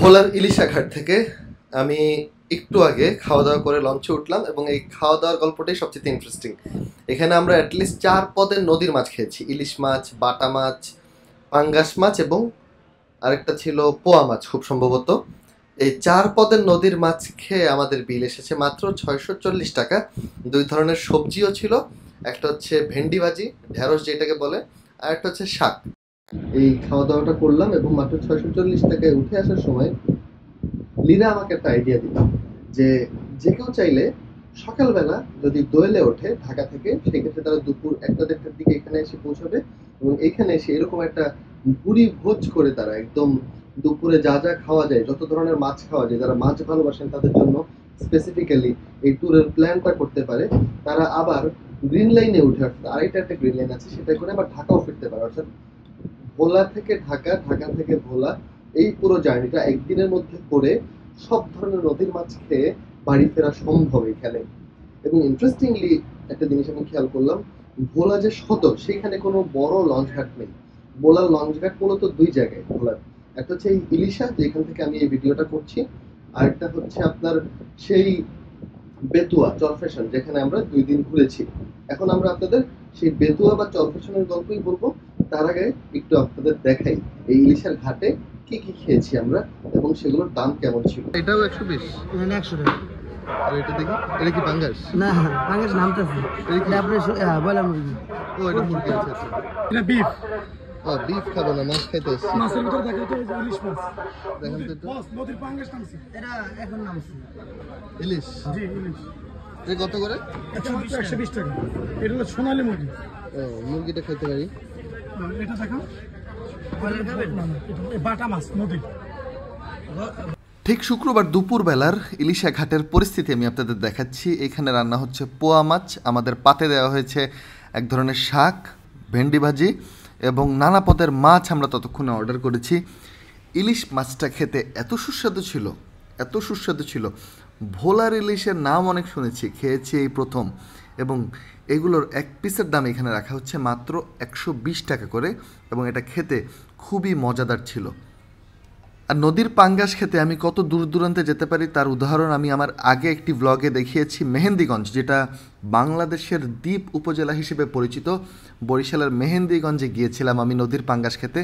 ভোলার ইলিশা ঘাট থেকে আমি একটু আগে খাওয়া দাওয়া করে লঞ্চে উঠলাম এবং এই খাওয়া দাওয়ার গল্পটাই সবচেয়ে ইন্টারেস্টিং। এখানে আমরা অ্যাটলিস্ট 4 পদের নদীর মাছ খেয়েছি, ইলিশ মাছ, বাটা মাছ, পাঙ্গাস মাছ এবং আরেকটা ছিল পোয়া মাছ খুব সম্ভবত। এই 4 পদের নদীর মাছ খেয়ে আমাদের বিল এসেছে মাত্র 640 টাকা। 2 ধরনের সবজিও ছিল, একটা হচ্ছে ভেন্ডি ভাজি, ঢেঁড়স যেটাকে বলে, আর একটা হচ্ছে শাক। এই খাওয়া দাওয়াটা করলাম এবং মাত্র 640 টাকায় উঠে আসার সময় লীরা আমাকে একটা আইডিয়া দিল যে যে কেউ চাইলে সকালবেলা যদি দোয়েলে ওঠে ঢাকা থেকে, সেক্ষেত্রে তারা দুপুর 1-1:30টার দিকে এখানে এসে পৌঁছাবে এবং এখানে এসে এরকম একটা ভুরি ভোজ করে তারা একদম দুপুরে যা যা খাওয়া যায়, যত ধরনের মাছ খাওয়া যায়, যারা মাছ ভালোবাসেন তাদের জন্য স্পেসিফিক্যালি এই ট্যুরের প্ল্যানটা করতে পারে। তারা আবার গ্রিন লাইনে উঠে, অর্থাৎ আরেকটা একটা গ্রিন লাইন আছে, সেটা করে আবার ঢাকাও ফিরতে পারে। অর্থাৎ ভোলা থেকে ঢাকা, ঢাকা থেকে ভোলা, এই পুরো জার্নিটা একদিনের মধ্যে করে সব ধরনের নদীর মাছ খেয়ে বাড়ি ফেরা সম্ভব এখানে। এবং ইন্টারেস্টিংলি একটা জিনিস আমি খেয়াল করলাম, ভোলা যে সদর সেখানে কোনো বড় লঞ্চ ঘাট নেই। ভোলার লঞ্চ ঘাট মূলত 2 জায়গায় ভোলার, একটা হচ্ছে এই ইলিশা যেখান থেকে আমি এই ভিডিওটা করছি, আরেকটা হচ্ছে আপনার সেই বেতুয়া চরফেশন যেখানে আমরা 2 দিন ঘুরেছি। এখন আমরা আপনাদের সেই বেতুয়া বা চরফেশনের গল্পই বলবো। তার আগে একটু আপনাদের দেখাই এই ইলিশার ঘাটে কি কি খেয়েছি আমরা এবং সেগুলোর দাম কেমন ছিল। এটাও 120, না 100 টাকা। আর এটা দেখি, এটা কি পাঙ্গাস? না পাঙ্গাস নামতেছে, এটা আপনি বলা মুরগি। ও এটা মুরগি আছে। আচ্ছা, এটা বিফ। ও বিফ খাবো না, মাছ খাইতে এসেছি। মাছের ভিতরে দেখা তো ইলিশ মাছ। দেখেন তো এটা বস নদীর পাঙ্গাস নামছে, এটা এখন নামছে ইলিশ। জি ইলিশ। এটা কত করে? 120 টাকা। এটা হলো সোনালী মুরগি। ও মুরগিটা খাইতে পারি। এটা দেখো বলের খাবেন না, এটা বাটা মাছ নদী। ঠিক শুক্রবার দুপুরবেলার ইলিশা ঘাটের পরিস্থিতি আমি আপনাদের দেখাচ্ছি। এখানে রান্না হচ্ছে পোয়া মাছ, আমাদের পাতে দেওয়া হয়েছে এক ধরনের শাক, ভেন্ডি ভাজি এবং নানা পদের মাছ আমরা ততক্ষণে অর্ডার করেছি। ইলিশ মাছটা খেতে এত সুস্বাদু ছিল, এত সুস্বাদু ছিল। ভোলার ইলিশের নাম অনেক শুনেছি, খেয়েছি এই প্রথম। এবং এগুলোর এক পিসের দাম এখানে রাখা হচ্ছে মাত্র 120 টাকা করে এবং এটা খেতে খুবই মজাদার ছিল। আর নদীর পাঙ্গাস খেতে আমি কত দূর দূরান্তে যেতে পারি তার উদাহরণ আমি আমার আগে একটি ব্লগে দেখিয়েছি। মেহেন্দিগঞ্জ, যেটা বাংলাদেশের দ্বীপ উপজেলা হিসেবে পরিচিত, বরিশালের মেহেন্দিগঞ্জে গিয়েছিলাম আমি নদীর পাঙ্গাস খেতে।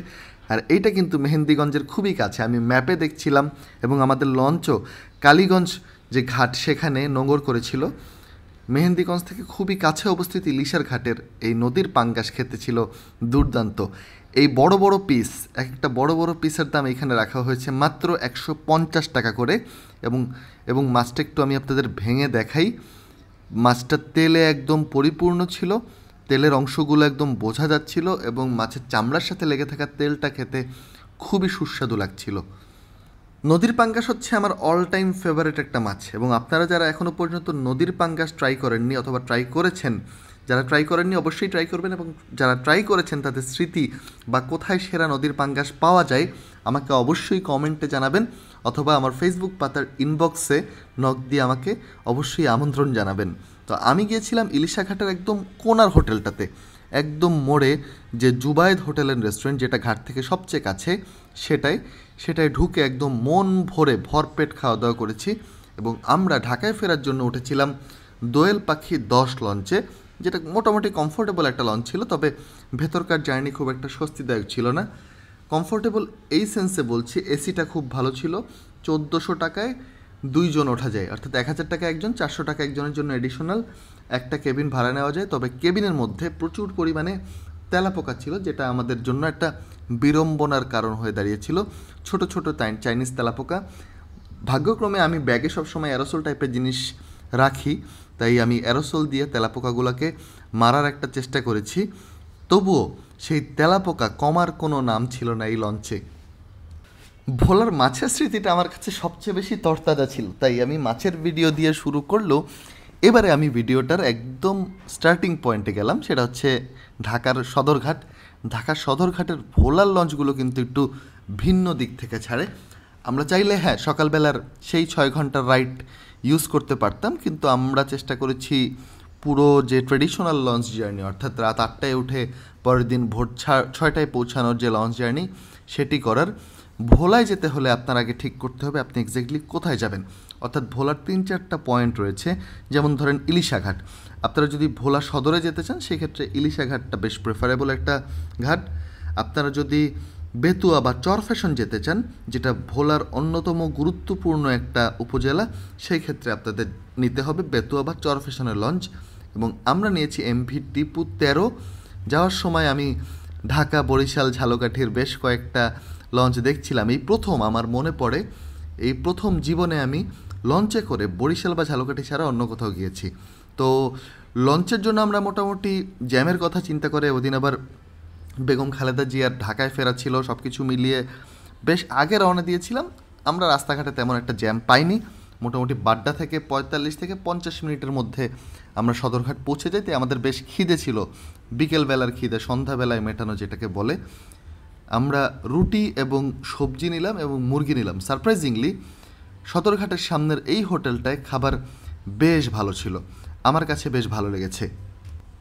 আর এইটা কিন্তু মেহেন্দিগঞ্জের খুবই কাছে, আমি ম্যাপে দেখছিলাম এবং আমাদের লঞ্চও কালীগঞ্জ যে ঘাট সেখানে নোঙর করেছিল। মেহেন্দিগঞ্জ থেকে খুবই কাছে অবস্থিত ইলিশার ঘাটের এই নদীর পাঙ্গাস খেতে ছিল দুর্দান্ত। এই বড় বড় পিস, একটা বড় বড় পিসের দাম এখানে রাখা হয়েছে মাত্র 150 টাকা করে। এবং মাছটা একটু আমি আপনাদের ভেঙে দেখাই। মাছটা তেলে একদম পরিপূর্ণ ছিল, তেলের অংশগুলো একদম বোঝা যাচ্ছিল এবং মাছের চামড়ার সাথে লেগে থাকা তেলটা খেতে খুবই সুস্বাদু লাগছিল। নদীর পাঙ্গাস হচ্ছে আমার অল টাইম ফেভারিট একটা মাছ এবং আপনারা যারা এখনও পর্যন্ত নদীর পাঙ্গাস ট্রাই করেননি অথবা ট্রাই করেছেন, যারা ট্রাই করেননি অবশ্যই ট্রাই করবেন এবং যারা ট্রাই করেছেন তাদের স্মৃতি বা কোথায় সেরা নদীর পাঙ্গাস পাওয়া যায় আমাকে অবশ্যই কমেন্টে জানাবেন অথবা আমার ফেসবুক পাতার ইনবক্সে নক দিয়ে আমাকে অবশ্যই আমন্ত্রণ জানাবেন। তো আমি গিয়েছিলাম ইলিশা ঘাটের একদম কোনার হোটেলটাতে, একদম মোড়ে যে জুবায়েদ হোটেল অ্যান্ড রেস্টুরেন্ট, যেটা ঘাট থেকে সবচেয়ে কাছে, সেটায় ঢুকে একদম মন ভরে ভরপেট খাওয়া দাওয়া করেছি। এবং আমরা ঢাকায় ফেরার জন্য উঠেছিলাম দোয়েল পাখি 10 লঞ্চে, যেটা মোটামুটি কমফোর্টেবল একটা লঞ্চ ছিল, তবে ভেতরকার জার্নি খুব একটা স্বস্তিদায়ক ছিল না। কমফোর্টেবল এই সেন্সে বলছি, এসিটা খুব ভালো ছিল। 1400 টাকায় 2 জন ওঠা যায়, অর্থাৎ 1000 টাকা একজন, 400 টাকা একজনের জন্য এডিশনাল একটা কেবিন ভাড়া নেওয়া যায়। তবে কেবিনের মধ্যে প্রচুর পরিমাণে তেলাপোকা ছিল, যেটা আমাদের জন্য একটা বিড়ম্বনার কারণ হয়ে দাঁড়িয়েছিল। ছোট ছোট চাইনিজ তেলাপোকা। ভাগ্যক্রমে আমি ব্যাগে সবসময় অ্যারোসল টাইপের জিনিস রাখি, তাই আমি অ্যারোসল দিয়ে তেলাপোকাগুলোকে মারার একটা চেষ্টা করেছি। তবুও সেই তেলাপোকা কমার কোনো নাম ছিল না এই লঞ্চে। ভোলার মাছের স্মৃতিটা আমার কাছে সবচেয়ে বেশি তরতাজা ছিল, তাই আমি মাছের ভিডিও দিয়ে শুরু করলেও এবারে আমি ভিডিওটার একদম স্টার্টিং পয়েন্টে গেলাম, সেটা হচ্ছে ঢাকার সদরঘাট। ঢাকার সদরঘাটের ভোলার লঞ্চগুলো কিন্তু একটু ভিন্ন দিক থেকে ছাড়ে। আমরা চাইলে সকালবেলার সেই 6 ঘন্টার রাইড ইউজ করতে পারতাম, কিন্তু আমরা চেষ্টা করেছি পুরো যে ট্রেডিশনাল লঞ্চ জার্নি, অর্থাৎ রাত 8টায় উঠে পরের দিন ভোর 6টায় পৌঁছানোর যে লঞ্চ জার্নি সেটি করার। ভোলায় যেতে হলে আপনার আগে ঠিক করতে হবে আপনি এক্স্যাক্টলি কোথায় যাবেন। অর্থাৎ ভোলার 3-4টা পয়েন্ট রয়েছে, যেমন ধরেন ইলিশাঘাট। আপনারা যদি ভোলা সদরে যেতে চান সেক্ষেত্রে ইলিশাঘাটটা বেশ প্রেফারেবল একটা ঘাট। আপনারা যদি বেতুয়া বা চরফ্যাশন যেতে চান, যেটা ভোলার অন্যতম গুরুত্বপূর্ণ একটা উপজেলা, সেই ক্ষেত্রে আপনাদের নিতে হবে বেতুয়া বা চরফ্যাশনের লঞ্চ। এবং আমরা নিয়েছি এমভি টিপু 13। যাওয়ার সময় আমি ঢাকা, বরিশাল, ঝালকাঠির বেশ কয়েকটা লঞ্চ দেখছিলাম। এই প্রথম আমার মনে পড়ে, এই প্রথম জীবনে আমি লঞ্চে করে বরিশাল বা ঝালকাঠি ছাড়া অন্য কোথাও গিয়েছি। তো লঞ্চের জন্য আমরা মোটামুটি জ্যামের কথা চিন্তা করে ওদিন আবার বেগম খালেদা জিয়ার ঢাকায় ফেরা ছিল, সব কিছু মিলিয়ে বেশ আগে রওনা দিয়েছিলাম। আমরা রাস্তাঘাটে তেমন একটা জ্যাম পাইনি। মোটামুটি বাড্ডা থেকে 45 থেকে 50 মিনিটের মধ্যে আমরা সদরঘাট পৌঁছে যাই। তাই আমাদের বেশ খিদে ছিল, বিকেলবেলার খিদে, সন্ধ্যাবেলায় মেটানো যেটাকে বলে। আমরা রুটি এবং সবজি নিলাম এবং মুরগি নিলাম। সারপ্রাইজিংলি সদরঘাটের সামনের এই হোটেলটায় খাবার বেশ ভালো ছিল, আমার কাছে বেশ ভালো লেগেছে।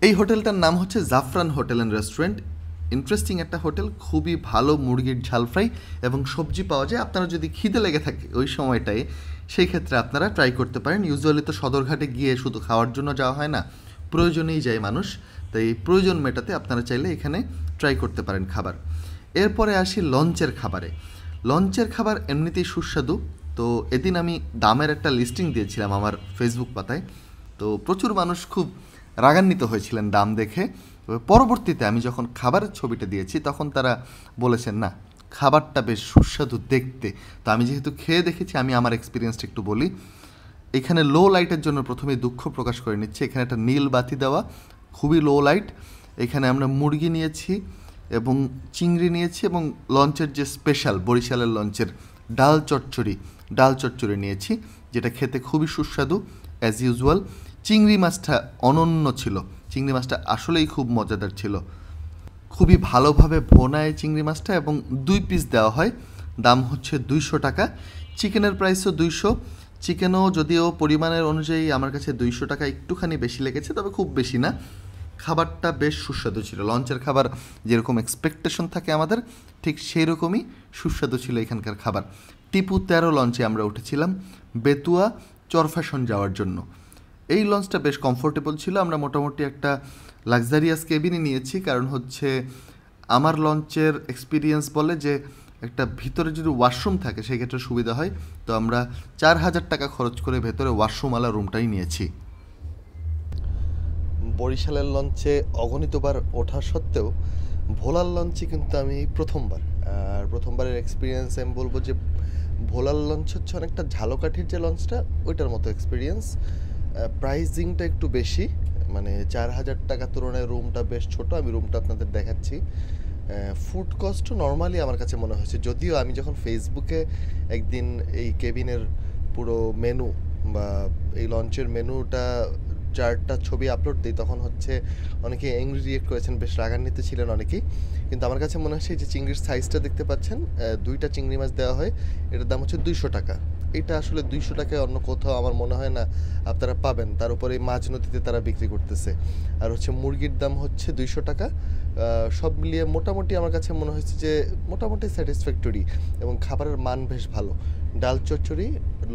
এই হোটেলটার নাম হচ্ছে জাফরান হোটেল অ্যান্ড রেস্টুরেন্ট। ইন্টারেস্টিং একটা হোটেল, খুবই ভালো মুরগির ঝাল ফ্রাই এবং সবজি পাওয়া যায়। আপনারা যদি খিদে লেগে থাকে ওই সময়টায়, সেই ক্ষেত্রে আপনারা ট্রাই করতে পারেন। ইউজুয়ালি তো সদরঘাটে গিয়ে শুধু খাওয়ার জন্য যাওয়া হয় না, প্রয়োজনেই যায় মানুষ। তাই প্রয়োজন মেটাতে আপনারা চাইলে এখানে ট্রাই করতে পারেন খাবার। এরপরে আসি লঞ্চের খাবারে। লঞ্চের খাবার এমনিতেই সুস্বাদু। তো এদিন আমি দামের একটা লিস্টিং দিয়েছিলাম আমার ফেসবুক পাতায়। তো প্রচুর মানুষ খুব রাগান্বিত হয়েছিলেন দাম দেখে। পরবর্তীতে আমি যখন খাবারের ছবিটা দিয়েছি তখন তারা বলেছেন না, খাবারটা বেশ সুস্বাদু দেখতে। তো আমি যেহেতু খেয়ে দেখেছি, আমি আমার এক্সপিরিয়েন্সটা একটু বলি। এখানে লো লাইটের জন্য প্রথমেই দুঃখ প্রকাশ করে নিচ্ছি। এখানে একটা নীল বাতি দেওয়া, খুবই লো লাইট। এখানে আমরা মুরগি নিয়েছি এবং চিংড়ি নিয়েছি এবং লঞ্চের যে স্পেশাল বরিশালের লঞ্চের ডাল চচ্চড়ি নিয়েছি, যেটা খেতে খুবই সুস্বাদু অ্যাজ ইউজুয়াল। চিংড়ি মাছটা অনন্য ছিল, চিংড়ি মাছটা আসলেই খুব মজাদার ছিল। খুবই ভালোভাবে ভোনায় চিংড়ি মাছটা এবং 2 পিস দেওয়া হয়। দাম হচ্ছে 200 টাকা। চিকেনের প্রাইসও 200। চিকেনও যদিও পরিমাণের অনুযায়ী আমার কাছে 200 টাকা একটুখানি বেশি লেগেছে, তবে খুব বেশি না। খাবারটা বেশ সুস্বাদু ছিল। লঞ্চের খাবার যেরকম এক্সপেকটেশন থাকে আমাদের, ঠিক সেই রকমই সুস্বাদু ছিল এখানকার খাবার। টিপু 13 লঞ্চে আমরা উঠেছিলাম বেতুয়া চরফ্যাশন যাওয়ার জন্য। এই লঞ্চটা বেশ কমফোর্টেবল ছিল। আমরা মোটামুটি একটা লাক্সারিয়াস কেবিনই নিয়েছি, কারণ হচ্ছে আমার লঞ্চের এক্সপিরিয়েন্স বলে যে একটা ভিতরে যদি ওয়াশরুম থাকে সেই ক্ষেত্রে সুবিধা হয়। তো আমরা 4000 টাকা খরচ করে ভেতরে ওয়াশরুমওয়ালা রুমটাই নিয়েছি। বরিশালের লঞ্চে অগণিতবার ওঠা সত্ত্বেও ভোলার লঞ্চে কিন্তু আমি প্রথমবার। আর প্রথমবারের এক্সপিরিয়েন্স আমি বলবো যে ভোলার লঞ্চ হচ্ছে অনেকটা ঝালকাঠির যে লঞ্চটা, ওইটার মতো এক্সপিরিয়েন্স। প্রাইজিংটা একটু বেশি, মানে 4000 টাকা তুলনায় রুমটা বেশ ছোট। আমি রুমটা আপনাদের দেখাচ্ছি। ফুড কস্টও নর্মালি আমার কাছে মনে হয়েছে, যদিও আমি যখন ফেসবুকে একদিন এই কেবিনের পুরো মেনু বা এই লঞ্চের মেনুটা 4টা ছবি আপলোড দিই, তখন হচ্ছে অনেকে অ্যাংরি রিয়েক্ট করেছেন, বেশ রাগান্বিত ছিলেন অনেকেই। কিন্তু আমার কাছে মনে হচ্ছে যে চিংড়ির সাইজটা দেখতে পাচ্ছেন, 2টা চিংড়ি মাছ দেওয়া হয়, এটার দাম হচ্ছে 200 টাকা। এটা আসলে 200 টাকায় অন্য কোথাও আমার মনে হয় না আপনারা পাবেন। তার উপরে মাঝ নদীতে তারা বিক্রি করতেছে। আর হচ্ছে মুরগির দাম হচ্ছে 200 টাকা। সব মিলিয়ে মোটামুটি আমার কাছে মনে হয়েছে যে মোটামুটি স্যাটিসফ্যাক্টরি এবং খাবারের মান বেশ ভালো। ডাল চচ্চড়ি,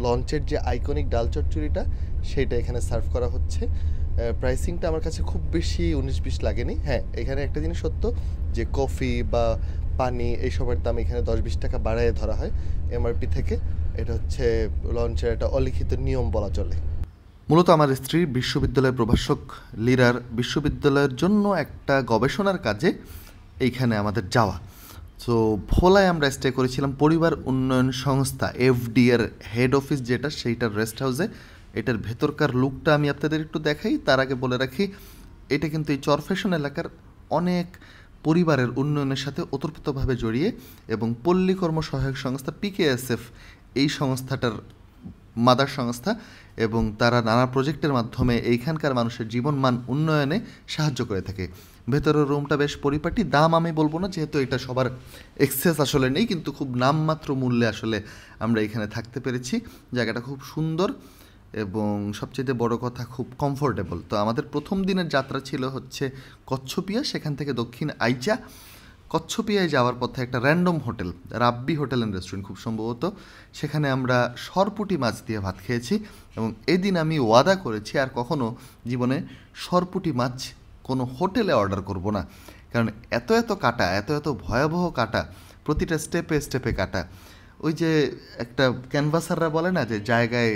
লঞ্চের যে আইকনিক ডাল চচ্চড়িটা, সেইটা এখানে সার্ভ করা হচ্ছে। প্রাইসিংটা আমার কাছে খুব বেশি 19-20 লাগেনি। হ্যাঁ, এখানে একটা জিনিস সত্য যে কফি বা পানি এইসবের দাম এখানে 10-20 টাকা বাড়ায় ধরা হয় এমআরপি থেকে। এটা হচ্ছে লঞ্চের একটা অলিখিত নিয়ম বলা চলে। মূলত আমার স্ত্রী বিশ্ববিদ্যালয়ের প্রভাষক লিরার বিশ্ববিদ্যালয়ের জন্য একটা গবেষণার কাজে এইখানে আমাদের যাওয়া। তো ভোলায় আমরা স্টে করেছিলাম পরিবার উন্নয়ন সংস্থা এফডি এর হেড অফিস যেটা, সেইটার রেস্ট হাউসে। এটার ভেতরকার লুকটা আমি আপনাদের একটু দেখাই। তার আগে বলে রাখি, এটা কিন্তু এই চরফ্যাশন এলাকার অনেক পরিবারের উন্নয়নের সাথে ওতপ্রোতভাবে জড়িয়ে, এবং পল্লী কর্ম সহায়ক সংস্থা পিকেএসএফ এই সংস্থাটার মাদার সংস্থা, এবং তারা নানা প্রজেক্টের মাধ্যমে এইখানকার মানুষের জীবনমান উন্নয়নে সাহায্য করে থাকে। ভেতরের রুমটা বেশ পরিপাটি। দাম আমি বলবো না, যেহেতু এটা সবার এক্সেস আসলে নেই, কিন্তু খুব নামমাত্র মূল্যে আসলে আমরা এখানে থাকতে পেরেছি। জায়গাটা খুব সুন্দর এবং সবচেয়ে বড় কথা খুব কমফোর্টেবল। তো আমাদের প্রথম দিনের যাত্রা ছিল হচ্ছে কচ্ছপিয়া, সেখান থেকে দক্ষিণ আইচা। কচ্ছপিয়ায় যাওয়ার পথে একটা random hotel, Rabbi hotel and restaurant খুব সম্ভবত, সেখানে আমরা সরপুঁটি মাছ দিয়ে ভাত খেয়েছি এবং এদিন আমি ওয়াদা করেছি আর কখনো জীবনে সরপুঁটি মাছ কোনো হোটেলে অর্ডার করব না, কারণ এত এত কাটা, এত এত ভয়াবহ কাটা, প্রতিটা স্টেপে স্টেপে কাটা। ওই যে একটা ক্যানভাসাররা বলে না যে জায়গায়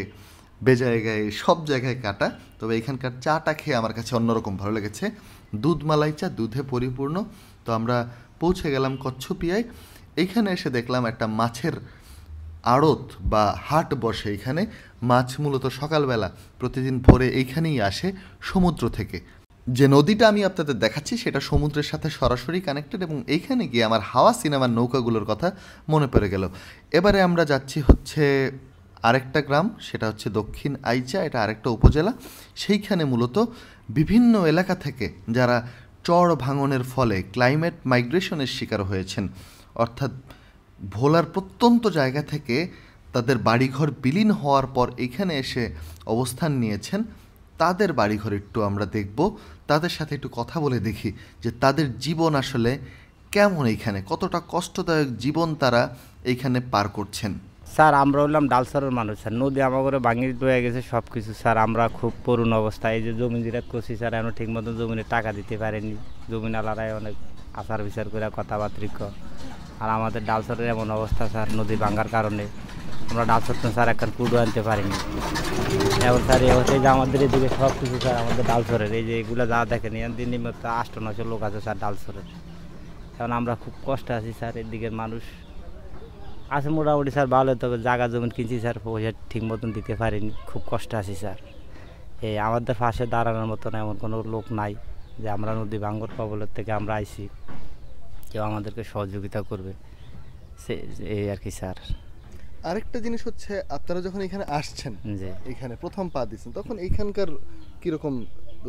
বেজায়গায় সব জায়গায় কাটা, তবে এখানকার চাটা খেয়ে আমার কাছে অন্যরকম ভালো লেগেছে। দুধ মালাই চা, দুধে পরিপূর্ণ। তো আমরা পৌঁছে গেলাম কচ্ছপিয়ায়। এইখানে এসে দেখলাম একটা মাছের আড়ত বা হাট বসে এখানে। মাছ মূলত সকালবেলা প্রতিদিন ভোরে এইখানেই আসে সমুদ্র থেকে। যে নদীটা আমি আপনাদের দেখাচ্ছি সেটা সমুদ্রের সাথে সরাসরি কানেক্টেড এবং এইখানে গিয়ে আমার হাওয়া সিনেমার নৌকাগুলোর কথা মনে পড়ে গেল। এবারে আমরা যাচ্ছি হচ্ছে আরেকটা গ্রাম, সেটা হচ্ছে দক্ষিণ আইচা, এটা আরেকটা উপজেলা। সেইখানে মূলত বিভিন্ন এলাকা থেকে যারা চড় ভাঙনের ফলে ক্লাইমেট মাইগ্রেশনের শিকার হয়েছেন, অর্থাৎ ভোলার প্রত্যন্ত জায়গা থেকে তাদের বাড়িঘর বিলীন হওয়ার পর এখানে এসে অবস্থান নিয়েছেন, তাদের বাড়িঘর একটু আমরা দেখব, তাদের সাথে একটু কথা বলে দেখি যে তাদের জীবন আসলে কেমন, এইখানে কতটা কষ্টদায়ক জীবন তারা এইখানে পার করছেন। স্যার আমরা হলাম ডালসারের মানুষ স্যার, নদী আমার করে ভাঙি বয়ে গেছে সব কিছু স্যার। আমরা খুব করুণ অবস্থায়, এই যে জমি জিরাত করছি স্যার, এখন ঠিক মতো জমিনে টাকা দিতে পারেনি। জমিনালারাই অনেক আচার বিচার করে কথাবার্তা, আর আমাদের ডালসারের এমন অবস্থা স্যার, নদী ভাঙার কারণে আমরা ডালসার তো স্যার এখন কুডো আনতে পারিনি। এবার স্যার এই হচ্ছে যে আমাদের এদিকে সব কিছু স্যার আমাদের ডালসরের, এই যে এগুলো যা দেখেন দিন নিমিত্ত 8-9 লোক আছে স্যার ডালসরের। এখন আমরা খুব কষ্টে আছি স্যার, এদিকের মানুষ আছে মোটামুটি স্যার ভালো, তবে জায়গা জমিন কিনছি স্যার, পয়সা ঠিক মতন দিতে পারিনি, খুব কষ্ট আছি স্যার। এই আমাদের পাশে দাঁড়ানোর মতন এমন কোনো লোক নাই যে আমরা নদী ভাঙ্গর কবলের থেকে আমরা আইছি, কেউ আমাদেরকে সহযোগিতা করবে, সে এই আর কি স্যার। আরেকটা জিনিস হচ্ছে, আপনারা যখন এখানে আসছেন, জি এখানে প্রথম পা দিচ্ছেন, তখন এইখানকার কিরকম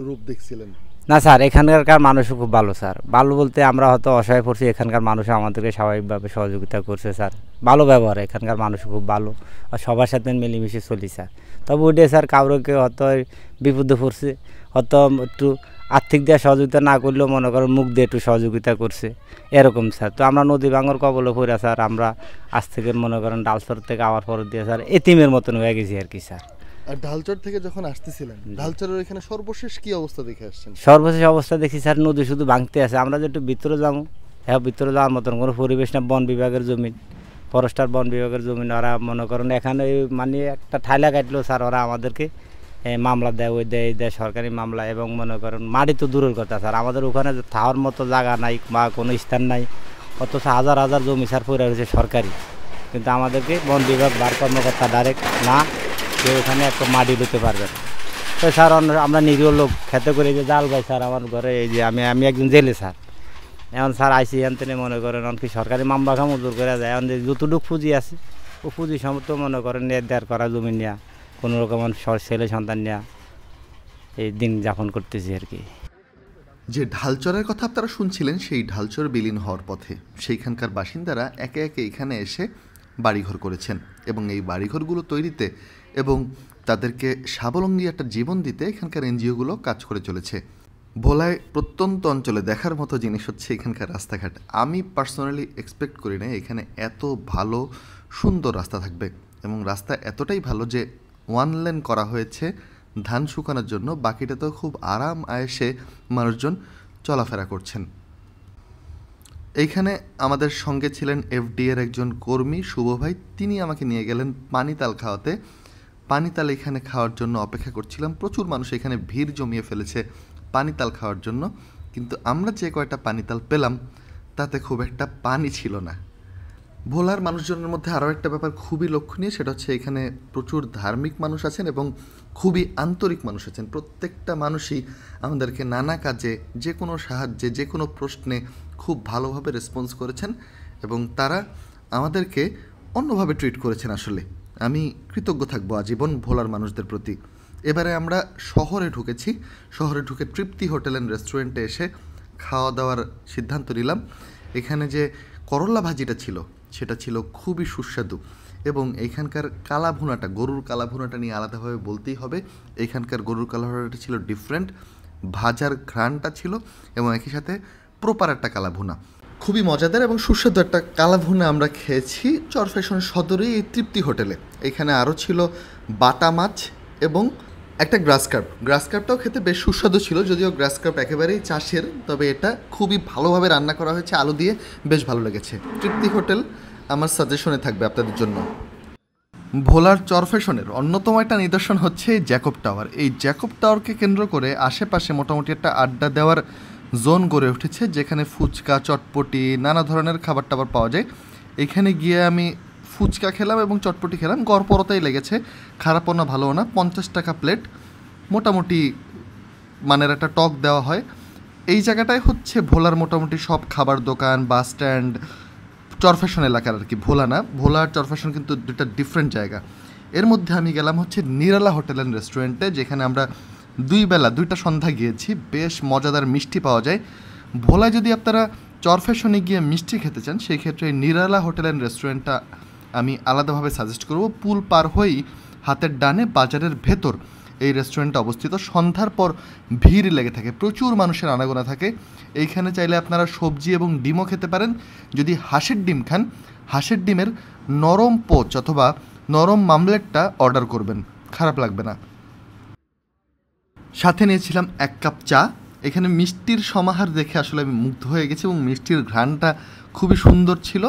রূপ দেখছিলেন? না স্যার, এখানকার মানুষও খুব ভালো স্যার। ভালো বলতে আমরা হয়তো অসহায় পড়ছি, এখানকার মানুষ আমাদেরকে স্বাভাবিকভাবে সহযোগিতা করছে স্যার, ভালো ব্যবহার, এখানকার মানুষও খুব ভালো, আর সবার সাথে মিলেমিশে চলি স্যার। তবে ওইটাই স্যার কাউকে হয়তো বিপদে পড়ছে, হয়তো একটু আর্থিক দিয়ে সহযোগিতা না করলেও মনে করেন মুখ দিয়ে একটু সহযোগিতা করছে, এরকম স্যার। তো আমরা নদী ভাঙর কবলে পড়ে স্যার, আমরা আজ থেকে মনে করেন ডালসর থেকে আবার পর দিয়ে স্যার এতিমের মতন হয়ে গেছি আর কি স্যার। আর ঢালচর থেকে যখন আসতেছিলেন, ঢালচরের এখানে সর্বশেষ কি অবস্থা দেখে আসছেন? সর্বশেষ অবস্থা দেখি স্যার, নদী শুধু ভাঙতে আছে, আমরা যে একটু ভিতরে যাবো, হ্যাঁ ভিতরে যাওয়ার মতন কোনো পরিবেশ না। বন বিভাগের জমিন, ফরেস্টার বন বিভাগের জমিন, ওরা মনে করেন এখানে মানে একটা ঠাইলা কাটলো স্যার, ওরা আমাদেরকে মামলা দেয়, ওই দেয়, এই দেয় সরকারি মামলা, এবং মনে করেন মাটি তো দূরের কথা স্যার, আমাদের ওখানে থাওয়ার মতো জায়গা নাই বা কোনো স্থান নাই, অথচ হাজার হাজার জমি স্যার পড়ে রয়েছে সরকারি, কিন্তু আমাদেরকে বন বিভাগ বার কর্মকর্তা ডাইরেক্ট না, কেউ ওখানে একটা মাটি লুতে পারবে না। তো স্যার আমরা নিরীহ লোক খেতে করে যে জাল ভাই স্যার, আমার ঘরে এই যে আমি একজন জেলে স্যার, এখন স্যার আইসি এনতেনে মনে করেন অনেক সরকারি মামলা খামো দূর করে যায়, এখন যতটুকু পুঁজি আছে ও পুঁজি সমস্ত মনে করেন দেড় করা জমি নেওয়া, কোনো রকম ছেলে সন্তান নেওয়া, এই দিন যাপন করতেছি আর কি। যে ঢালচরের কথা আপনারা শুনছিলেন, সেই ঢালচর বিলীন হওয়ার পথে সেইখানকার বাসিন্দারা একে একে এখানে এসে বাড়িঘর করেছেন এবং এই বাড়িঘরগুলো তৈরিতে এবং তাদেরকে স্বাবলম্বী একটা জীবন দিতে এখানকার এনজিওগুলো কাজ করে চলেছে। ভোলায় প্রত্যন্ত অঞ্চলে দেখার মতো জিনিস হচ্ছে এখানকার রাস্তাঘাট। আমি পার্সোনালি এক্সপেক্ট করি না এখানে এত ভালো সুন্দর রাস্তা থাকবে, এবং রাস্তা এতটাই ভালো যে 1 লেন করা হয়েছে ধান শুকানোর জন্য, বাকিটাতেও খুব আরাম আয়েসে মানুষজন চলাফেরা করছেন। এইখানে আমাদের সঙ্গে ছিলেন এফডিএর একজন কর্মী শুভ ভাই, তিনি আমাকে নিয়ে গেলেন পানিতাল খাওয়াতে। পানিতাল এখানে খাওয়ার জন্য অপেক্ষা করছিলাম, প্রচুর মানুষ এখানে ভিড় জমিয়ে ফেলেছে পানিতাল খাওয়ার জন্য, কিন্তু আমরা যে কয়টা পানিতাল পেলাম তাতে খুব একটা পানি ছিল না। ভোলার মানুষজনের মধ্যে আরও একটা ব্যাপার খুবই লক্ষণীয়, সেটা হচ্ছে এখানে প্রচুর ধার্মিক মানুষ আছেন এবং খুবই আন্তরিক মানুষ আছেন। প্রত্যেকটা মানুষই আমাদেরকে নানা কাজে, যে কোনো সাহায্যে, যে কোনো প্রশ্নে খুব ভালোভাবে রেসপন্স করেছেন এবং তারা আমাদেরকে অন্যভাবে ট্রিট করেছেন। আসলে আমি কৃতজ্ঞ থাকবো আজীবন ভোলার মানুষদের প্রতি। এবারে আমরা শহরে ঢুকেছি, শহরে ঢুকে তৃপ্তি হোটেল অ্যান্ড রেস্টুরেন্টে এসে খাওয়া দাওয়ার সিদ্ধান্ত নিলাম। এখানে যে করলা ভাজিটা ছিল সেটা ছিল খুবই সুস্বাদু, এবং এইখানকার কালা ভুনাটা, গরুর কালা ভুনাটা নিয়ে আলাদাভাবে বলতেই হবে। এইখানকার গরুর কালা ভুনাটা ছিল ডিফারেন্ট, ভাজার ঘ্রাণটা ছিল এবং একই সাথে প্রপার একটা কালা ভুনা। খুবই মজাদার এবং সুস্বাদু একটা কালাভুনা আমরা খেয়েছি চরফ্যাশন সদরে এই তৃপ্তি হোটেলে। এখানে আরও ছিল বাটা মাছ এবং একটা গ্রাস কার্পটাও খেতে বেশ সুস্বাদু ছিল, যদিও গ্রাস কার্প একেবারেই চাষের, তবে এটা খুবই ভালোভাবে রান্না করা হয়েছে আলু দিয়ে, বেশ ভালো লেগেছে। তৃপ্তি হোটেল আমার সাজেশনে থাকবে আপনাদের জন্য। ভোলার চরফ্যাশনের অন্যতম একটা নিদর্শন হচ্ছে এই জ্যাকব টাওয়ার। এই জ্যাকব টাওয়ারকে কেন্দ্র করে আশেপাশে মোটামুটি একটা আড্ডা দেওয়ার জোন গড়ে উঠেছে, যেখানে ফুচকা, চটপটি, নানা ধরনের খাবার টাবার পাওয়া যায়। এখানে গিয়ে আমি ফুচকা খেলাম এবং চটপটি খেলাম, গড়পড়তাই লেগেছে, খারাপও না ভালোও না। 50 টাকা প্লেট, মোটামুটি মানের একটা টক দেওয়া হয়। এই জায়গাটায় হচ্ছে ভোলার মোটামুটি সব খাবার দোকান, বাস স্ট্যান্ড, চরফ্যাশন এলাকার আর কি, ভোলা না। ভোলা আর চরফ্যাশন কিন্তু দুটা ডিফারেন্ট জায়গা। এর মধ্যে আমি গেলাম হচ্ছে নিরালা হোটেল অ্যান্ড রেস্টুরেন্টে, যেখানে আমরা 2 বেলা 2টা সন্ধ্যা গিয়েছি। বেশ মজাদার মিষ্টি পাওয়া যায়। ভোলায় যদি আপনারা চরফ্যাশনে গিয়ে মিষ্টি খেতে চান, সেই ক্ষেত্রে নিরালা হোটেল অ্যান্ড রেস্টুরেন্টটা আমি আলাদাভাবে সাজেস্ট করব। পুল পার হয়েই হাতের ডানে বাজারের ভেতর এই রেস্টুরেন্টটা অবস্থিত। সন্ধ্যার পর ভিড় লেগে থাকে, প্রচুর মানুষের আনাগোনা থাকে। এইখানে চাইলে আপনারা সবজি এবং ডিমও খেতে পারেন। যদি হাঁসের ডিম খান, হাঁসের ডিমের নরম পোচ অথবা নরম মামলেটটা অর্ডার করবেন, খারাপ লাগবে না। সাথে নিয়েছিলাম 1 কাপ চা। এখানে মিষ্টির সমাহার দেখে আসলে আমি মুগ্ধ হয়ে গেছি এবং মিষ্টির ঘ্রাণটা খুবই সুন্দর ছিল,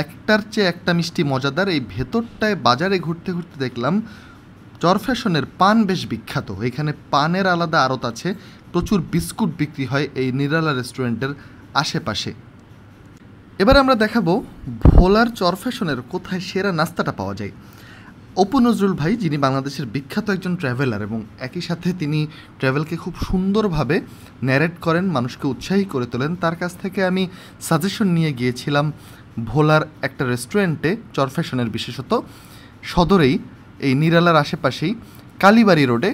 একটার চেয়ে একটা মিষ্টি মজাদার। এই ভেতরটায় বাজারে ঘুরতে ঘুরতে দেখলাম চরফ্যাশনের পান বেশ বিখ্যাত। এখানে পানের আলাদা আড়ত আছে, প্রচুর বিস্কুট বিক্রি হয় এই নিরালা রেস্টুরেন্টের আশেপাশে। এবার আমরা দেখাবো ভোলার চরফ্যাশনের কোথায় সেরা নাস্তাটা পাওয়া যায়। অপু নজরুল ভাই, যিনি বাংলাদেশের বিখ্যাত একজন ট্রাভেলার এবং একই সাথে তিনি ট্রাভেলকে খুব সুন্দরভাবে ন্যারেট করেন, মানুষকে উৎসাহী করে তোলেন, তার কাছ থেকে আমি সাজেশন নিয়ে গিয়েছিলাম ভোলার একটা রেস্টুরেন্টে, চরফ্যাশনের বিশেষত সদরেই, এই নিরালার আশেপাশেই কালীবাড়ি রোডে।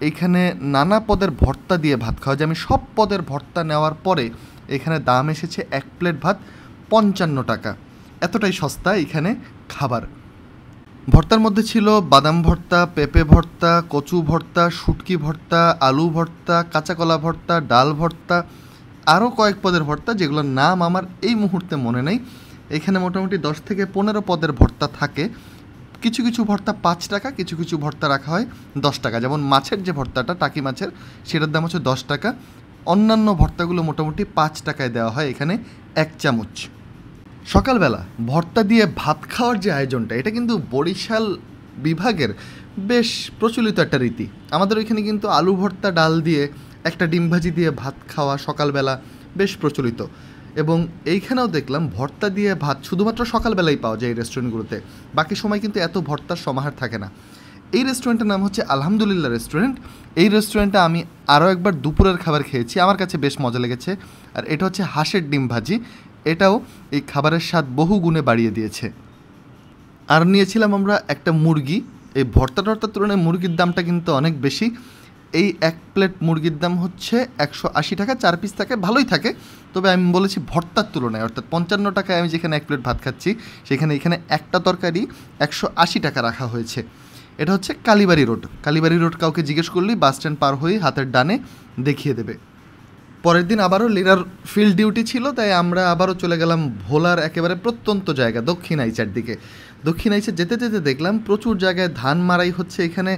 এইখানে নানা পদের ভর্তা দিয়ে ভাত খাওয়া যায়। আমি সব পদের ভর্তা নেওয়ার পরে এখানে দাম এসেছে 1 প্লেট ভাত 55 টাকা। এতটাই সস্তা এখানে খাবার। ভর্তার মধ্যে ছিল বাদাম ভর্তা, পেঁপে ভর্তা, কচু ভর্তা, শুটকি ভর্তা, আলু ভর্তা, কাঁচা কলা ভর্তা, ডাল ভর্তা, আরও কয়েক পদের ভর্তা, যেগুলোর নাম আমার এই মুহূর্তে মনে নেই। এখানে মোটামুটি 10 থেকে 15 পদের ভর্তা থাকে। কিছু কিছু ভর্তা 5 টাকা, কিছু কিছু ভর্তা রাখা হয় 10 টাকা। যেমন মাছের যে ভর্তাটা, টাকি মাছের, সেটার দাম হচ্ছে 10 টাকা। অন্যান্য ভর্তাগুলো মোটামুটি 5 টাকায় দেওয়া হয় এখানে 1 চামচ। সকালবেলা ভর্তা দিয়ে ভাত খাওয়ার যে আয়োজনটা, এটা কিন্তু বরিশাল বিভাগের বেশ প্রচলিত একটা রীতি। আমাদের ওইখানে কিন্তু আলু ভর্তা, ডাল দিয়ে একটা ডিম ভাজি দিয়ে ভাত খাওয়া সকালবেলা বেশ প্রচলিত। এবং এইখানেও দেখলাম ভর্তা দিয়ে ভাত শুধুমাত্র সকালবেলাই পাওয়া যায় এই রেস্টুরেন্টগুলোতে, বাকি সময় কিন্তু এত ভর্তার সমাহার থাকে না। এই রেস্টুরেন্টের নাম হচ্ছে আলহামদুলিল্লাহ রেস্টুরেন্ট। এই রেস্টুরেন্টে আমি আরও একবার দুপুরের খাবার খেয়েছি, আমার কাছে বেশ মজা লেগেছে। আর এটা হচ্ছে হাঁসের ডিম ভাজি, এটাও এই খাবারের স্বাদ বহু গুণে বাড়িয়ে দিয়েছে। আর নিয়েছিলাম আমরা একটা মুরগি। এই ভর্তা টর্তার তুলনায় মুরগির দামটা কিন্তু অনেক বেশি। এই 1 প্লেট মুরগির দাম হচ্ছে 180 টাকা, 4 পিস থাকে, ভালোই থাকে। তবে আমি বলেছি ভর্তার তুলনায়, অর্থাৎ 55 টাকায় আমি যেখানে 1 প্লেট ভাত খাচ্ছি, সেখানে এখানে একটা তরকারি 180 টাকা রাখা হয়েছে। এটা হচ্ছে কালীবাড়ি রোড। কালীবাড়ি রোড কাউকে জিজ্ঞেস করলেই বাস স্ট্যান্ড পার হয়ে হাতের ডানে দেখিয়ে দেবে। পরের দিন আবারও লিরার ফিল্ড ডিউটি ছিল, তাই আমরা আবারও চলে গেলাম ভোলার একেবারে প্রত্যন্ত জায়গা দক্ষিণ আইচার দিকে। দক্ষিণ আইচে যেতে যেতে দেখলাম প্রচুর জায়গায় ধান মারাই হচ্ছে। এখানে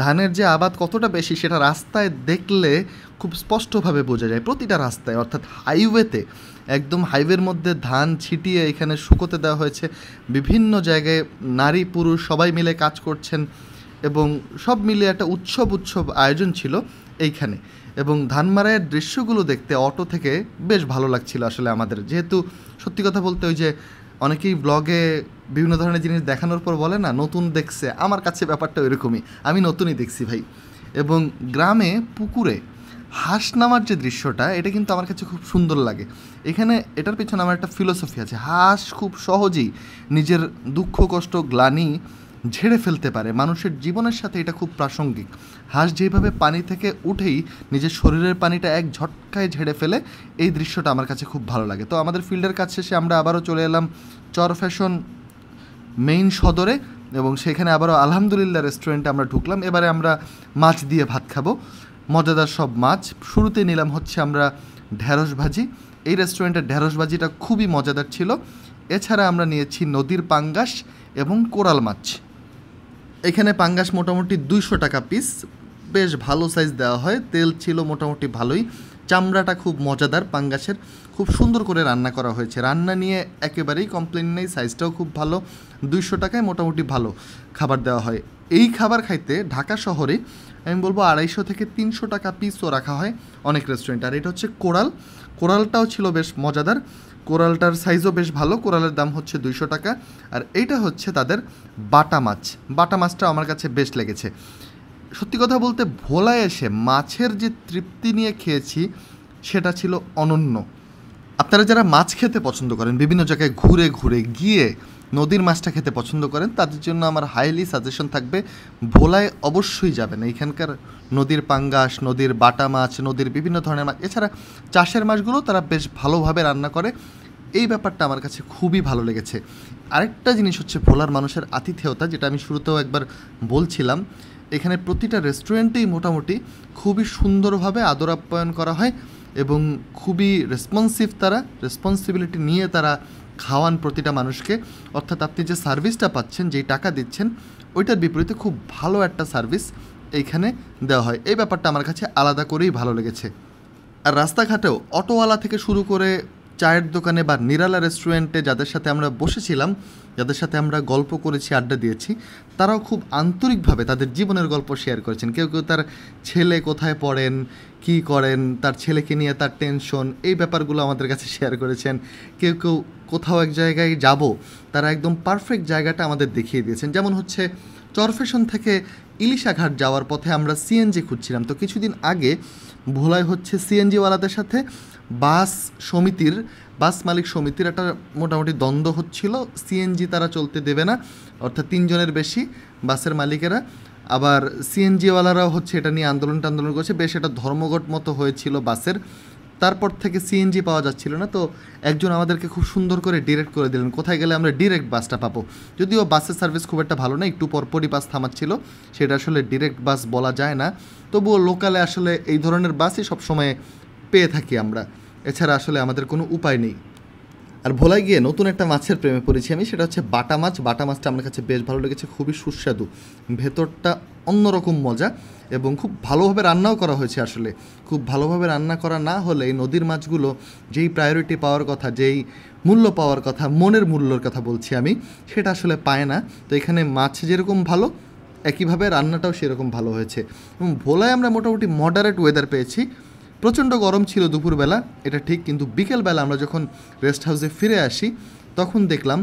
ধানের যে আবাদ কতটা বেশি সেটা রাস্তায় দেখলে খুব স্পষ্টভাবে বোঝা যায়। প্রতিটা রাস্তায়, অর্থাৎ হাইওয়েতে, একদম হাইওয়ের মধ্যে ধান ছিটিয়ে এখানে শুকোতে দেওয়া হয়েছে। বিভিন্ন জায়গায় নারী পুরুষ সবাই মিলে কাজ করছেন এবং সব মিলে একটা উৎসব আয়োজন ছিল এইখানে। এবং ধান মারাইয়ের দৃশ্যগুলো দেখতে অটো থেকে বেশ ভালো লাগছিল আসলে আমাদের। যেহেতু সত্যি কথা বলতে, ওই যে অনেকেই ব্লগে বিভিন্ন ধরনের জিনিস দেখানোর পর বলে না নতুন দেখছে, আমার কাছে ব্যাপারটা ওইরকমই, আমি নতুনই দেখছি ভাই। এবং গ্রামে পুকুরে হাঁস নামার যে দৃশ্যটা, এটা কিন্তু আমার কাছে খুব সুন্দর লাগে। এখানে এটার পেছনে আমার একটা ফিলোসফি আছে। হাঁস খুব সহজেই নিজের দুঃখ কষ্ট গ্লানি ঝেড়ে ফেলতে পারে, মানুষের জীবনের সাথে এটা খুব প্রাসঙ্গিক। হাঁস যেভাবে পানি থেকে উঠেই নিজের শরীরের পানিটা এক ঝটকায় ঝেড়ে ফেলে, এই দৃশ্যটা আমার কাছে খুব ভালো লাগে। তো আমাদের ফিল্ডের কাজ শেষে আমরা আবারও চলে এলাম চরফ্যাশন মেইন সদরে এবং সেখানে আবারও আলহামদুলিল্লাহ রেস্টুরেন্টে আমরা ঢুকলাম। এবারে আমরা মাছ দিয়ে ভাত খাবো, মজাদার সব মাছ। শুরুতে নিলাম হচ্ছে আমরা ঢেঁড়স ভাজি। এই রেস্টুরেন্টের ঢেঁড়সবাজিটা খুবই মজাদার ছিল। এছাড়া আমরা নিয়েছি নদীর পাঙ্গাস এবং কোরাল মাছ। এখানে পাঙ্গাস মোটামুটি 200 টাকা পিস, বেশ ভালো সাইজ দেওয়া হয়। তেল ছিল মোটামুটি ভালোই, চামড়াটা খুব মজাদার পাঙ্গাসের, খুব সুন্দর করে রান্না করা হয়েছে। রান্না নিয়ে একেবারেই কমপ্লেন নেই, সাইজটাও খুব ভালো। 200 টাকায় মোটামুটি ভালো খাবার দেওয়া হয়। এই খাবার খাইতে ঢাকা শহরে আমি বলবো 250 থেকে 300 টাকা পিসও রাখা হয় অনেক রেস্টুরেন্ট। আর এটা হচ্ছে কোরাল, কোরালটাও ছিল বেশ মজাদার, কোরালটার সাইজও বেশ ভালো। কোরালের দাম হচ্ছে 200 টাকা। আর এইটা হচ্ছে তাদের বাটা মাছ। বাটা মাছটা আমার কাছে বেশ লেগেছে। সত্যি কথা বলতে ভোলায় এসে মাছের যে তৃপ্তি নিয়ে খেয়েছি সেটা ছিল অনন্য। আপনারা যারা মাছ খেতে পছন্দ করেন, বিভিন্ন জায়গায় ঘুরে ঘুরে গিয়ে নদীর মাছটা খেতে পছন্দ করেন, তাদের জন্য আমার হাইলি সাজেশন থাকবে ভোলায় অবশ্যই যাবেন। এইখানকার নদীর পাঙ্গাস, নদীর বাটা মাছ, নদীর বিভিন্ন ধরনের মাছ, এছাড়া চাষের মাছগুলো তারা বেশ ভালোভাবে রান্না করে। এই ব্যাপারটা আমার কাছে খুবই ভালো লেগেছে। আরেকটা জিনিস হচ্ছে ভোলার মানুষের আতিথেয়তা, যেটা আমি শুরুতেও একবার বলছিলাম। এখানে প্রতিটা রেস্টুরেন্টেই মোটামুটি খুবই সুন্দরভাবে আদর আপ্যায়ন করা হয় এবং খুবই রেসপন্সিভ, তারা রেসপন্সিবিলিটি নিয়ে তারা খাওয়ান প্রতিটা মানুষকে। অর্থাৎ আপনি যে সার্ভিসটা পাচ্ছেন, যেই টাকা দিচ্ছেন, ওইটার বিপরীতে খুব ভালো একটা সার্ভিস এইখানে দেওয়া হয়। এই ব্যাপারটা আমার কাছে আলাদা করেই ভালো লেগেছে। আর রাস্তাঘাটেও অটোওয়ালা থেকে শুরু করে চায়ের দোকানে বা নিরালা রেস্টুরেন্টে যাদের সাথে আমরা বসেছিলাম, যাদের সাথে আমরা গল্প করেছি, আড্ডা দিয়েছি, তারাও খুব আন্তরিকভাবে তাদের জীবনের গল্প শেয়ার করেছেন। কেউ কেউ তার ছেলে কোথায় পড়েন, কি করেন, তার ছেলেকে নিয়ে তার টেনশন, এই ব্যাপারগুলো আমাদের কাছে শেয়ার করেছেন। কেউ কেউ কোথাও এক জায়গায় যাব, তারা একদম পারফেক্ট জায়গাটা আমাদের দেখিয়ে দিয়েছেন। যেমন হচ্ছে চরফেশন থেকে ইলিশাঘাট যাওয়ার পথে আমরা সিএনজি খুঁজছিলাম। তো কিছুদিন আগে ভোলায় হচ্ছে সিএনজিওয়ালাদের সাথে বাস মালিক সমিতির একটা মোটামুটি দ্বন্দ্ব হচ্ছিল। সিএনজি তারা চলতে দেবে না, অর্থাৎ 3 জনের বেশি বাসের মালিকেরা। আবার সিএনজিওয়ালারাও হচ্ছে এটা নিয়ে আন্দোলন করছে। বেশ এটা ধর্মঘট মতো হয়েছিল বাসের। তারপর থেকে সিএনজি পাওয়া যাচ্ছিল না। তো একজন আমাদেরকে খুব সুন্দর করে ডিরেক্ট করে দিলেন কোথায় গেলে আমরা ডিরেক্ট বাসটা পাবো। যদিও বাসের সার্ভিস খুব একটা ভালো না, একটু পরপরই বাস থামাচ্ছিল, সেটা আসলে ডিরেক্ট বাস বলা যায় না। তবুও লোকালে আসলে এই ধরনের বাসই সবসময় পেয়ে থাকি আমরা, এছাড়া আসলে আমাদের কোনো উপায় নেই। আর ভোলায় গিয়ে নতুন একটা মাছের প্রেমে পড়েছি আমি, সেটা হচ্ছে বাটা মাছ। বাটা মাছটা আমার কাছে বেশ ভালো লেগেছে, খুবই সুস্বাদু, ভেতরটা অন্যরকম মজা এবং খুব ভালোভাবে রান্নাও করা হয়েছে। আসলে খুব ভালোভাবে রান্না করা না হলে এই নদীর মাছগুলো যেই প্রায়োরিটি পাওয়ার কথা, যেই মূল্য পাওয়ার কথা, মনের মূল্যর কথা বলছি আমি, সেটা আসলে পায় না। তো এখানে মাছ যেরকম ভালো, একইভাবে রান্নাটাও সেরকম ভালো হয়েছে। এবং ভোলায় আমরা মোটামুটি মডারেট ওয়েদার পেয়েছি। প্রচণ্ড গরম ছিল দুপুরবেলা, এটা ঠিক, কিন্তু বিকেলবেলা আমরা যখন রেস্ট হাউসে ফিরে আসি তখন দেখলাম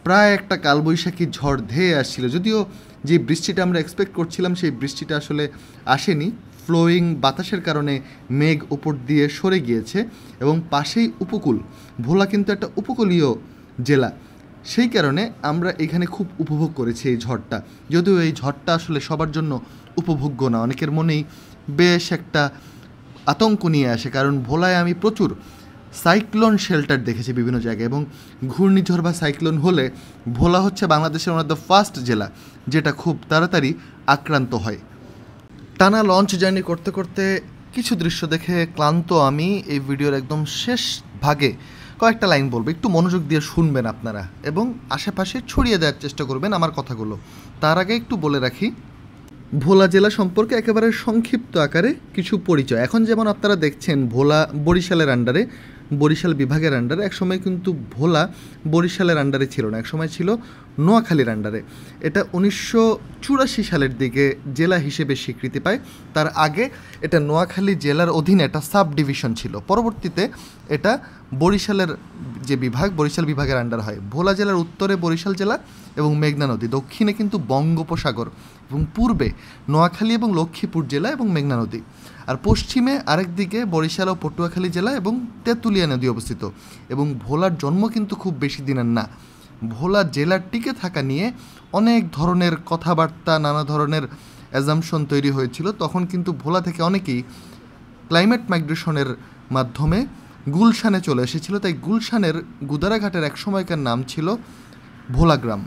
প্রায় একটা কালবৈশাখী ঝড় ধেয়ে আসছিল। যদিও যে বৃষ্টিটা আমরা এক্সপেক্ট করছিলাম সেই বৃষ্টিটা আসলে আসেনি। ফ্লোয়িং বাতাসের কারণে মেঘ উপর দিয়ে সরে গিয়েছে এবং পাশেই উপকূল। ভোলা কিন্তু একটা উপকূলীয় জেলা, সেই কারণে আমরা এখানে খুব উপভোগ করেছি এই ঝড়টা। যদিও এই ঝড়টা আসলে সবার জন্য উপভোগ্য না, অনেকের মনেই বেশ একটা আতঙ্ক নিয়ে আসে। কারণ ভোলায় আমি প্রচুর সাইক্লোন শেল্টার দেখেছি বিভিন্ন জায়গায়, এবং ঘূর্ণিঝড় বা সাইক্লোন হলে ভোলা হচ্ছে বাংলাদেশের ওয়ান অফ দ্য ফার্স্ট জেলা যেটা খুব তাড়াতাড়ি আক্রান্ত হয়। টানা লঞ্চ জার্নি করতে করতে কিছু দৃশ্য দেখে ক্লান্ত আমি। এই ভিডিওর একদম শেষ ভাগে কয়েকটা লাইন বলবো, একটু মনোযোগ দিয়ে শুনবেন আপনারা এবং আশেপাশে ছড়িয়ে দেওয়ার চেষ্টা করবেন আমার কথাগুলো। তার আগে একটু বলে রাখি, ভোলা জেলা সম্পর্কে একেবারে সংক্ষিপ্ত আকারে কিছু পরিচয়। এখন যেমন আপনারা দেখছেন ভোলা বরিশালের আন্ডারে, বরিশাল বিভাগের আন্ডারে, একসময় কিন্তু ভোলা বরিশালের আন্ডারে ছিল না, একসময় ছিল নোয়াখালীর আন্ডারে। এটা 1984 সালের দিকে জেলা হিসেবে স্বীকৃতি পায়। তার আগে এটা নোয়াখালী জেলার অধীনে একটা সাব ডিভিশন ছিল। পরবর্তীতে এটা বরিশালের যে বিভাগ, বরিশাল বিভাগের আন্ডার হয়। ভোলা জেলার উত্তরে বরিশাল জেলা এবং মেঘনা নদী, দক্ষিণে কিন্তু বঙ্গোপসাগর, এবং পূর্বে নোয়াখালী এবং লক্ষ্মীপুর জেলা এবং মেঘনা নদী, আর পশ্চিমে আরেকদিকে বরিশাল ও পটুয়াখালী জেলা এবং তেঁতুলিয়া নদী অবস্থিত। এবং ভোলার জন্ম কিন্তু খুব বেশি দিনের না। ভোলা জেলার টিকে থাকা নিয়ে অনেক ধরনের কথাবার্তা, নানা ধরনের অ্যাজাম্পশন তৈরি হয়েছিল। তখন কিন্তু ভোলা থেকে অনেকেই ক্লাইমেট মাইগ্রেশনের মাধ্যমে গুলশানে চলে এসেছিল। তাই গুলশানের গুদারাঘাটের এক সময়কার নাম ছিল ভোলাগ্রাম।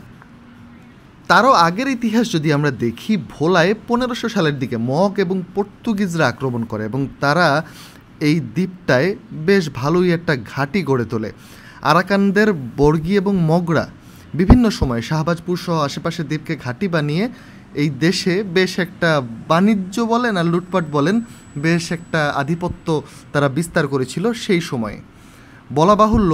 তারও আগের ইতিহাস যদি আমরা দেখি, ভোলায় 1500 সালের দিকে মগ এবং পর্তুগিজরা আক্রমণ করে এবং তারা এই দ্বীপটায় বেশ ভালোই একটা ঘাঁটি গড়ে তোলে। আরাকানদের বর্গি এবং মগরা বিভিন্ন সময় শাহবাজপুর সহ আশেপাশের দ্বীপকে ঘাঁটি বানিয়ে এই দেশে বেশ একটা বাণিজ্য বলেন আর লুটপাট বলেন, বেশ একটা আধিপত্য তারা বিস্তার করেছিল সেই সময়ে। বলা বাহুল্য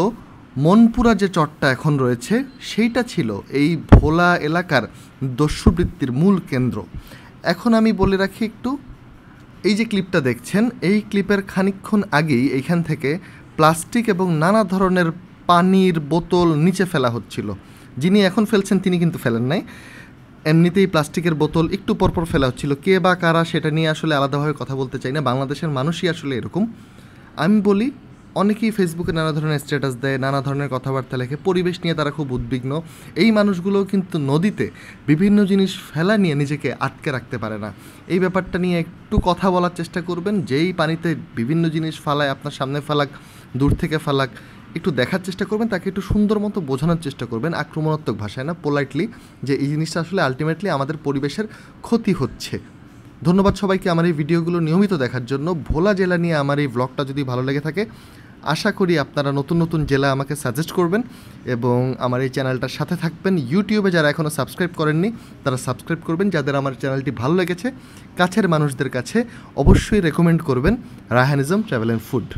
মনপুরা যে চরটা এখন রয়েছে সেইটা ছিল এই ভোলা এলাকার দস্যুবৃত্তির মূল কেন্দ্র। এখন আমি বলে রাখি একটু, এই যে ক্লিপটা দেখছেন, এই ক্লিপের খানিকক্ষণ আগেই এইখান থেকে প্লাস্টিক এবং নানা ধরনের পানির বোতল নিচে ফেলা হচ্ছিল। যিনি এখন ফেলছেন তিনি কিন্তু ফেলেন নাই, এমনিতেই প্লাস্টিকের বোতল একটু পরপর ফেলা হচ্ছিল। কে বা কারা সেটা নিয়ে আসলে আলাদাভাবে কথা বলতে চাই না, বাংলাদেশের মানুষই আসলে এরকম। আমি বলি অনেকেই ফেসবুকে নানা ধরনের স্ট্যাটাস দেয়, নানা ধরনের কথাবার্তা লেখে, পরিবেশ নিয়ে তারা খুব উদ্বিগ্ন। এই মানুষগুলোও কিন্তু নদীতে বিভিন্ন জিনিস ফেলা নিয়ে নিজেকে আটকে রাখতে পারে না। এই ব্যাপারটা নিয়ে একটু কথা বলার চেষ্টা করবেন। যেই পানিতে বিভিন্ন জিনিস ফালায়, আপনার সামনে ফালাক, দূর থেকে ফালাক, একটু দেখার চেষ্টা করবেন, তাকে একটু সুন্দর মতো বোঝানোর চেষ্টা করবেন, আক্রমণাত্মক ভাষায় না, পোলাইটলি, যে এই জিনিসটা আসলে আলটিমেটলি আমাদের পরিবেশের ক্ষতি হচ্ছে। ধন্যবাদ সবাইকে আমার এই ভিডিওগুলো নিয়মিত দেখার জন্য। ভোলা জেলা নিয়ে আমার এই ব্লগটা যদি ভালো লেগে থাকে, আশা করি আপনারা নতুন নতুন জেলা আমাকে সাজেস্ট করবেন এবং আমার এই চ্যানেলটার সাথে থাকবেন। ইউটিউবে যারা এখনও সাবস্ক্রাইব করেননি তারা সাবস্ক্রাইব করবেন। যাদের আমার চ্যানেলটি ভালো লেগেছে, কাছের মানুষদের কাছে অবশ্যই রেকমেন্ড করবেন রায়হানিজম ট্রাভেল অ্যান্ড ফুড।